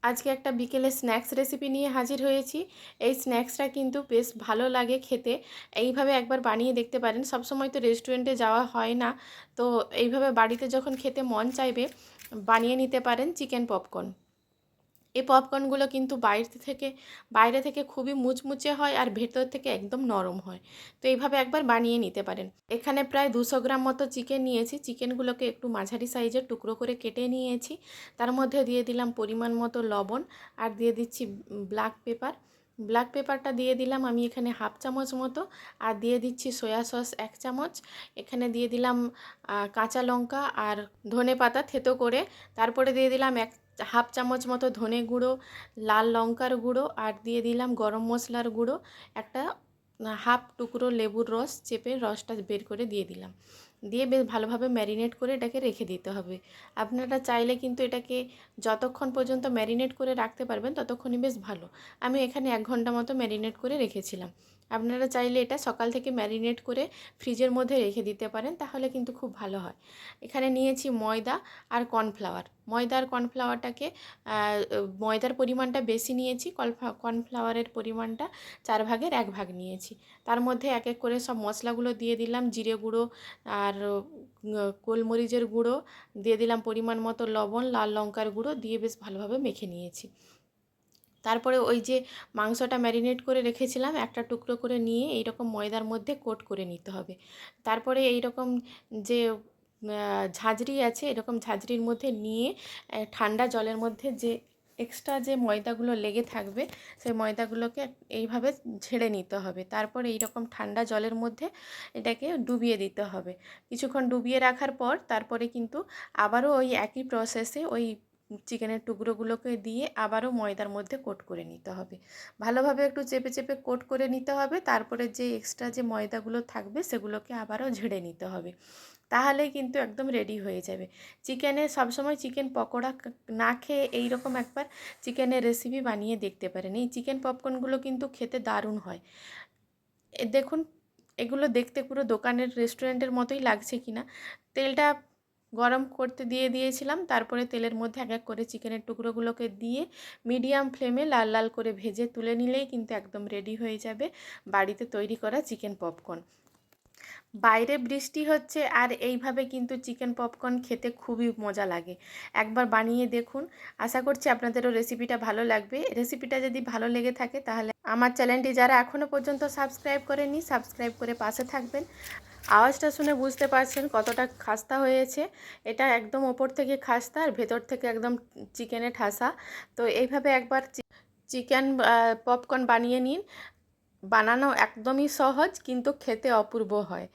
আজকে একটা বিকেলে স্ন্যাক্স রেসিপি নিয়ে হাজির হয়েছি। এই স্ন্যাক্সটা কিন্তু বেশ ভালো লাগে খেতে। এইভাবে একবার বানিয়ে দেখতে পারেন। সবসময় তো রেস্টুরেন্টে যাওয়া হয় না, তো এইভাবে বাড়িতে যখন খেতে মন চাইবে বানিয়ে নিতে পারেন চিকেন পপকর্ন। এই পপকর্নগুলো কিন্তু বাইরে থেকে খুবই মুচমুচে হয় আর ভেতর থেকে একদম নরম হয়। তো এইভাবে একবার বানিয়ে নিতে পারেন। এখানে প্রায় 200 গ্রাম মতো চিকেন নিয়েছি। চিকেনগুলোকে একটু মাঝারি সাইজের টুকরো করে কেটে নিয়েছি। তার মধ্যে দিয়ে দিলাম পরিমাণ মতো লবণ আর দিয়ে দিচ্ছি ব্ল্যাক পেপার। ব্ল্যাক পেপারটা দিয়ে দিলাম আমি এখানে হাফ চামচ মতো, আর দিয়ে দিচ্ছি সয়া সস 1 চামচ। এখানে দিয়ে দিলাম কাঁচা লঙ্কা আর ধনেপাতা থেতো করে। তারপরে দিয়ে দিলাম হাফ চামচ মতো ধনে গুঁড়ো, লাল লঙ্কার গুঁড়ো, আর দিয়ে দিলাম গরম মশলার গুঁড়ো। একটা হাফ টুকরো লেবুর রস চেপে রসটা বের করে দিয়ে দিলাম। দিয়ে বেশ ভালোভাবে ম্যারিনেট করে এটাকে রেখে দিতে হবে। আপনারা চাইলে কিন্তু এটাকে যতক্ষণ পর্যন্ত ম্যারিনেট করে রাখতে পারবেন ততক্ষণই বেশ ভালো। আমি এখানে 1 ঘন্টা মতো ম্যারিনেট করে রেখেছিলাম। আপনারা চাইলে এটা সকাল থেকে ম্যারিনেট করে ফ্রিজের মধ্যে রেখে দিতে পারেন, তাহলে কিন্তু খুব ভালো হয়। এখানে নিয়েছি ময়দা আর কর্নফ্লাওয়ার। ময়দা আর কর্নফ্লাওয়ারটাকে ময়দার পরিমাণটা বেশি নিয়েছি, কর্নফ্লাওয়ারের পরিমাণটা 4 ভাগের 1 ভাগ নিয়েছি। তার মধ্যে এক এক করে সব মশলাগুলো দিয়ে দিলাম। জিরে গুঁড়ো আর গোলমরিচের গুঁড়ো দিয়ে দিলাম, পরিমাণ মতো লবণ, লাল লঙ্কার গুঁড়ো দিয়ে বেশ ভালোভাবে মেখে নিয়েছি। তারপরে ওই যে মাংসটা ম্যারিনেট করে রেখেছিলাম একটা টুকরো করে নিয়ে এইরকম ময়দার মধ্যে কোট করে নিতে হবে। তারপরে এইরকম যে ঝাঁঝরি আছে, এরকম ঝাঁঝরির মধ্যে নিয়ে ঠান্ডা জলের মধ্যে যে এক্সট্রা যে ময়দাগুলো লেগে থাকবে সেই ময়দাগুলোকে এইভাবে ঝেড়ে নিতে হবে। তারপর এইরকম ঠান্ডা জলের মধ্যে এটাকে ডুবিয়ে দিতে হবে। কিছুক্ষণ ডুবিয়ে রাখার পর তারপরে কিন্তু আবারও ওই একই প্রসেসে ওই চিকেনের টুকরোগুলোকে দিয়ে আবারও ময়দার মধ্যে কোট করে নিতে হবে। ভালোভাবে একটু চেপে চেপে কোট করে নিতে হবে। তারপরে যে এক্সট্রা যে ময়দাগুলো থাকবে সেগুলোকে আবারও ঝেড়ে নিতে হবে। তাহলেই কিন্তু একদম রেডি হয়ে যাবে। সবসময় চিকেন পকোড়া না খেয়ে এইরকম একবার চিকেনের রেসিপি বানিয়ে দেখতে পারেন। এই চিকেন পপকর্নগুলো কিন্তু খেতে দারুণ হয়। দেখুন, এগুলো দেখতে পুরো দোকানের রেস্টুরেন্টের মতোই লাগছে কিনা। তেলটা গরম করতে দিয়ে দিয়েছিলাম। তারপরে তেলের মধ্যে এক এক করে চিকেনের টুকরোগুলোকে দিয়ে মিডিয়াম ফ্লেমে লাল লাল করে ভেজে তুলে নিলেই কিন্তু একদম রেডি হয়ে যাবে বাড়িতে তৈরি করা চিকেন পপকর্ন। বাইরে বৃষ্টি হচ্ছে আর এইভাবে কিন্তু চিকেন পপকর্ন খেতে খুবই মজা লাগে। একবার বানিয়ে দেখুন। আশা করছি আপনাদেরও রেসিপিটা ভালো লাগবে। রেসিপিটা যদি ভালো লেগে থাকে তাহলে আমার চ্যানেলটি যারা এখনও পর্যন্ত সাবস্ক্রাইব করেননি সাবস্ক্রাইব করে পাশে থাকবেন। আওয়াজটা শুনে বুঝতে পারছেন কতটা খাস্তা হয়েছে। এটা একদম ওপর থেকে খাস্তা আর ভেতর থেকে একদম চিকেনে ঠাসা। তো এইভাবে একবার চিকেন পপকর্ন বানিয়ে নিন। বানানো একদমই সহজ, কিন্তু খেতে অপূর্ব হয়।